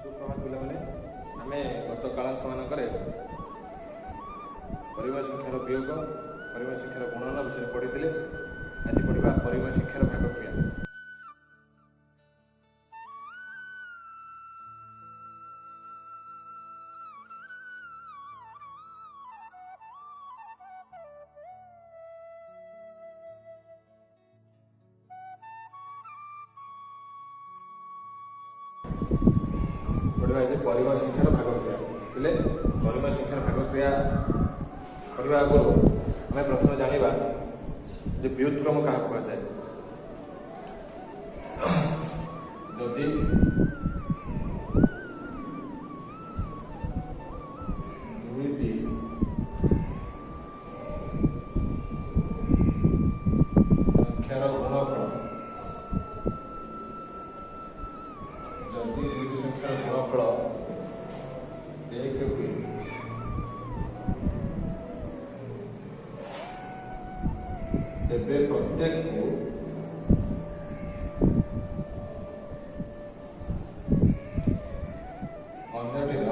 सुप्रभात पिलाने आम गत कालांश मानक परिमेय संख्यार वियोग परिमेय संख्यार गुणन विषय पढ़ी आज पढ़ा परिमेय संख्यार भागक्रिया। पढ़ा परिमेय संख्यार भागक्रिया बोले परिमेय संख्यार भागक्रिया पढ़ा आगुरी आम प्रथम जाना जो व्युत्क्रम क्या कहुए जदि दुईटी संख्यार गुणफल जदि दुईटी संख्यार गुणफल एक हुए तेरे प्रत्येक को अन्यटिर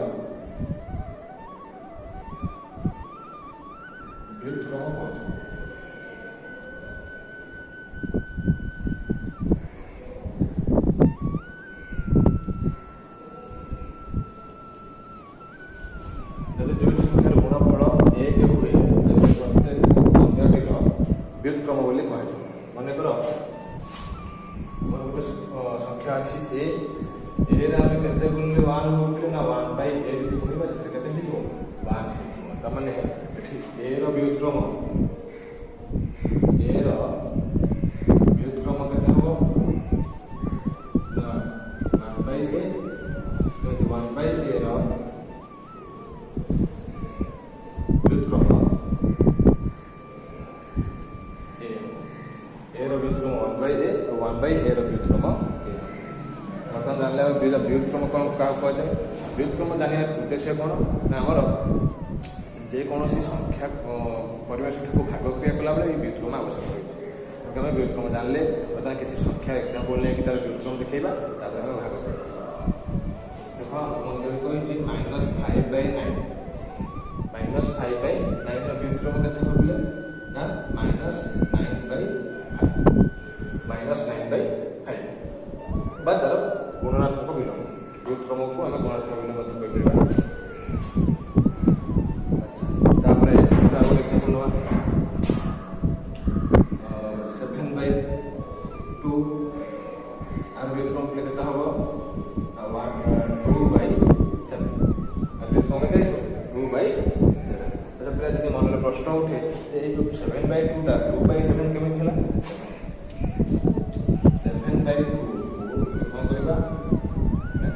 व्युत्क्रम कहुँ। यदि दुईटी संख्यार गुणफल एक हुए प्रत्येक अन्यटिर व्युत्क्रम बोली कह मनकर गोटे संख्या अच्छी ए आम के गुणिले 1 हो ना 1 बाई ए जी गुणा से के 1 तमाने ए व्युत्क्रम के हम 1 बाई ए 1 बाई ए व्युत्क्रम व्युत्क्रम 1 बाई ए 1 बाई ए व्युत्क्रम ए बर्तमान जानले व्युत्क्रम कौन क्या कहुए व्युत्क्रम जाना उद्देश्य कौन ना आमर जेकोसी संख्या परिमेय संख्या को भागक्रिया कला बेले व्युत्क्रम आवश्यक रही है। व्युत्क्रम जानले बर्तमान किसी संख्या एक्जाम्पल नहीं तार व्युत्क्रम देखा तापर आम भाग कर देख कही -5/9 -5/9 व्युत्क्रम के बोले ना -9/5 -9/5 बा तार गुणात्मक विलोम व्युत्क्रम को आम गुणात्मक विलोम कहीपर। अच्छा तापर गोटे एक्जाम्पल ना 7/2 आर व्युत्क्रम के हम 2/7 व्युत्क्रम के 2/7। अच्छा पे जब मन में प्रश्न उठे ये जो 7/2 टा 2/7 केमी थिला 7/2 कौन करवा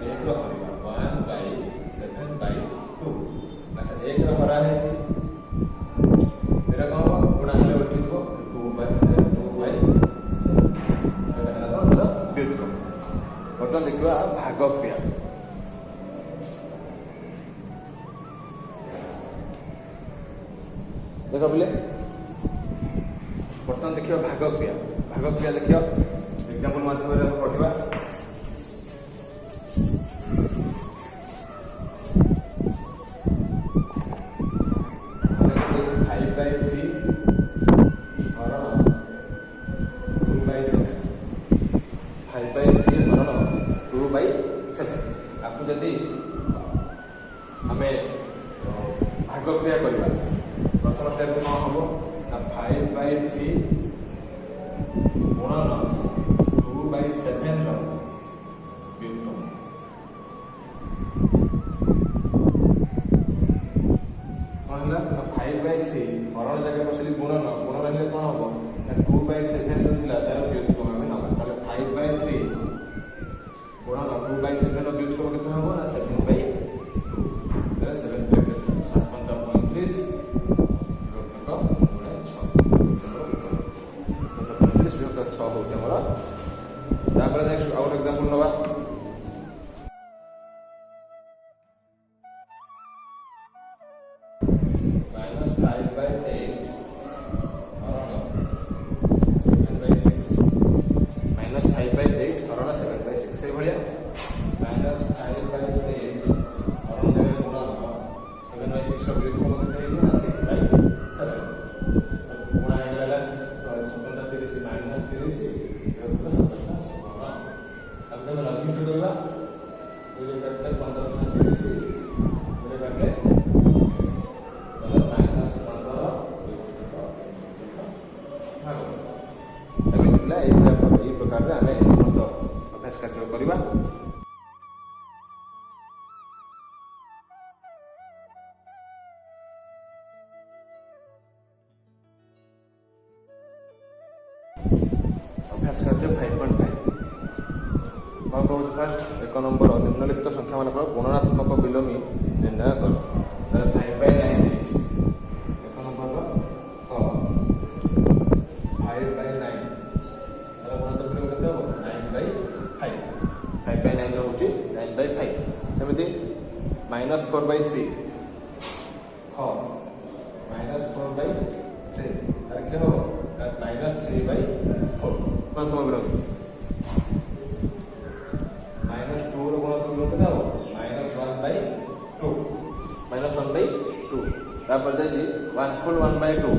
एक हरवा 1/7/2। अच्छा एक हरा है मेरा कौन गुणा हेले उठी 2/7 व्युत्क्रम। बर्तमान देखा भागक्रिया देख बोले बर्तमान देखिए भागक्रिया देखिए एग्जाम्पल माध्यम पढ़ा 5/3 हरण 2/7 5/3 हरण 2/7 आपको जदि आम भागक्रिया करवा प्रथम स्टेप कौन हम 5/3 गुणन 2/7 व्युत्क्रम कौन है 5/3 हरण जगह बसली गुणन गुणन कौन हम 2/7 जो थी तार व्युत्क्रम आम ना 5/3 गुणन 2/7 व्युत्क्रम के हम ना 7/2 नेक्स्ट आउट एग्जांपल नवा -5/8 हरण 7/6 -5/8 हरण 7/6 से भलिया -5/8 ଲଘିଷ୍ଠ କରିବା 2 କାଟିଲେ 15 30 2 କାଟିଲେ এই প্রকারে আমি সমস্ত অভ্যাস কার্য করা। अभ्यास कार्य 5.5 कौन कहूँ फास्ट 1 नंबर निम्नलिखित संख्या मान गुणात्मक विलोमी निर्णय कर 5/9 1 नंबर 5/9 गुणात्मक विलोम के 9/5 5/9 हूँ 9/5 सेमती -4/3 -4/3 क्या हो -3/4 गुणात्मक विलोम -2 गुणात्मक विलोम क्या हो -1/2 -1/2 तापर जाइए 1 फुल 1/2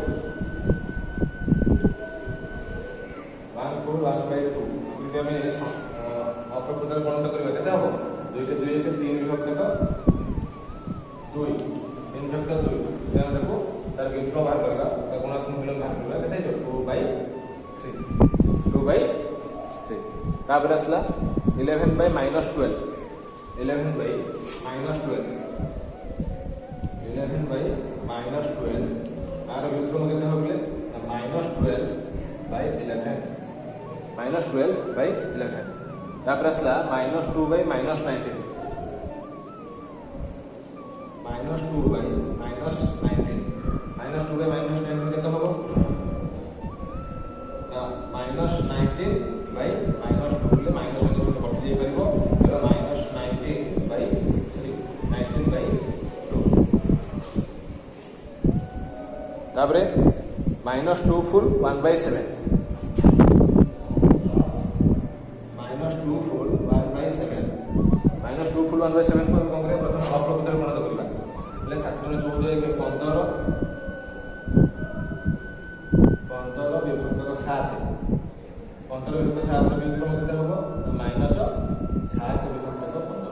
1 फुल 1/2 यदि आम अप्रकृत गणित करवा के 2 के 2 के 3 विभक्त 2 3 विभक्त 2 देखो तार विभक्त बाहर करवा गुणात्मक विलोम बाहर करवा के 2/3 तापर आसला 11/-12 11/-12 आर व्युत्क्रम केते होबले -12/11 -12/11 तापर आसला -2/-19 -2/-19 -2/-19 केते होबो -19/-2 बोले माइनस कट जाई परबो एरो -19/2 तापरे -2 फुल 1/7 -2 फुल 1/7 -2 फुल 1/7 को हम करे प्रथम अप्रकृत गणना करबा ले 7 * 14 = 15 विभक्त 7 15 विभक्त 7 रो विक्रम केते होबो -7 विभक्त 15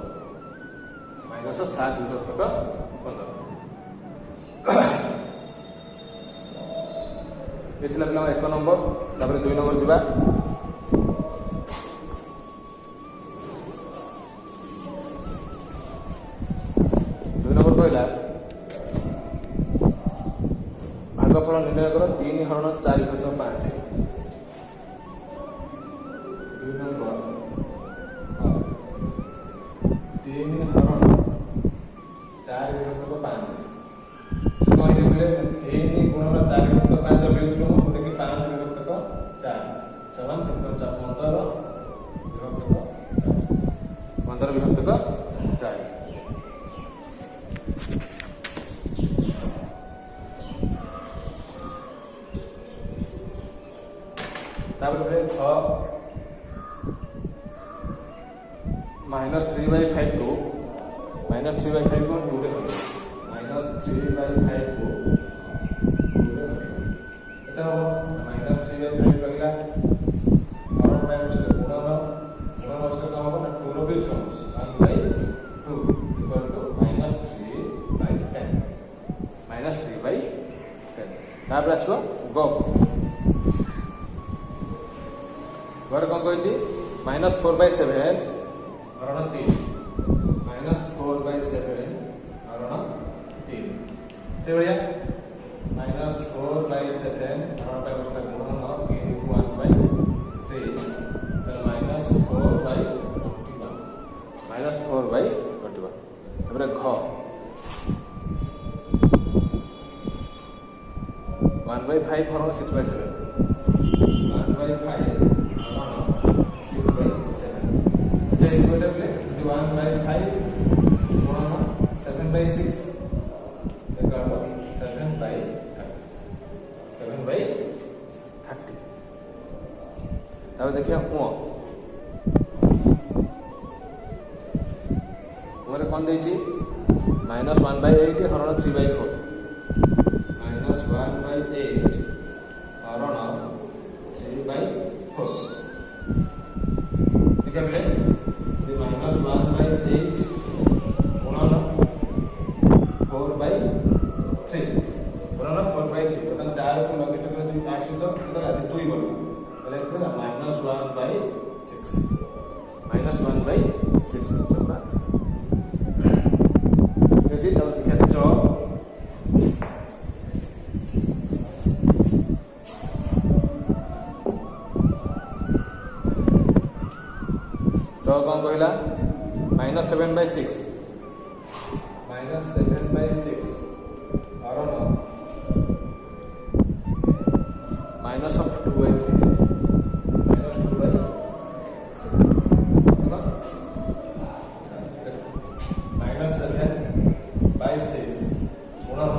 -7 विभक्त 15 एथिला पिला 1 नंबर तापर 2 नंबर जिबा 2 नंबर कहला भागफल निर्णय करो 3 हरण 4 / 5 2 नंबर 3 हरण 4 विभक्त 5 कहि देबे 3 गुणन 4 विभक्त 5 व्युत्क्रम बोले कि 5 विभक्त 4 समान 15 विभक्त 4 तापर -3/5 को 2 रे -3/5 को 2 रे एटा हो -3/5 रहिला हरण टाइम्स गुणन से का होबो ना 2 रो विक्रम 1/2 इक्वल टू -3/10 तापर आसो ग घर कौन कही -4/7 हरण 3 -4/7 हरण 3 से भैया -4/7 हरण पे बसला गुणन 3 * 1/3 -4/21 तापर घ 1/5 हरण 6/7 1/5 1/5 7/6 7/30 तब देखिए कौन देखिए -1/8 हरण 3/4 -1/8 हरण 3/4 देखिए कौन कहला -7/6 -7/6 हरण -2/3 -7/6 गुणन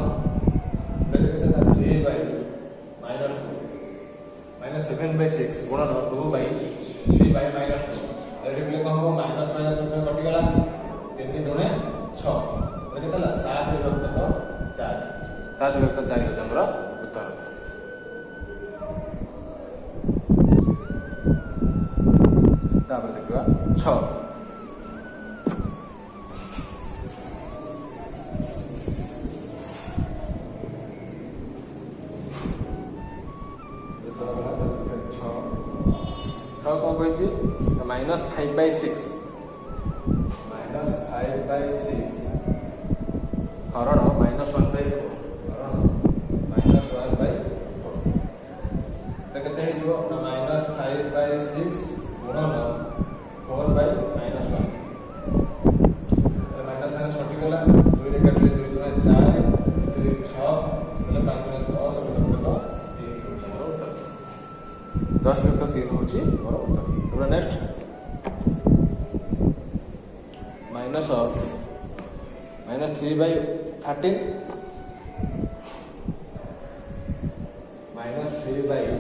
7/6 गुणन 2/3/-2 एडी में कौन हो माइनस माइनस में कटिगला 3 दुणे 6 एडी तला 7 विभक्त 4 7 विभक्त 4 हो हमर उत्तर तापर देखबा 6 कौन कही -5/6 -5/6 हरण -1/4 हरण -1/4 केते हिजो -5/6 गुणन 4/-1 माइनस माइनस कटि गला 2 रे काटले 2 दुने 4 3 6 मतलब 5 दुने 10 विभक्त 3 होछ हमर उत्तर 10 विभक्त 3 होछि हमर उत्तर। पूरा नेक्स्ट माइनस -3/13 -3/13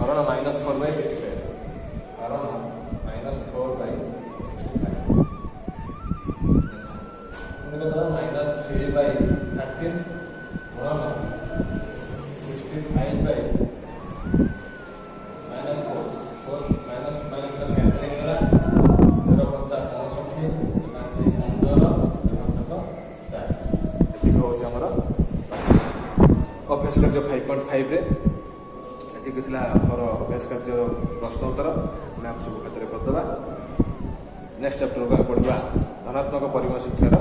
हरण -4/65 हरण -4/65 -3/13 गुणन 65/-4 अभ्यास कार्य 5.5 रे एतिक थिला हमर अभ्यास कार्य प्रश्न उत्तर हम सब क्षेत्र करदबा। नेक्स्ट चैप्टर को पढ़वा धनात्मक परिमेय शिक्षार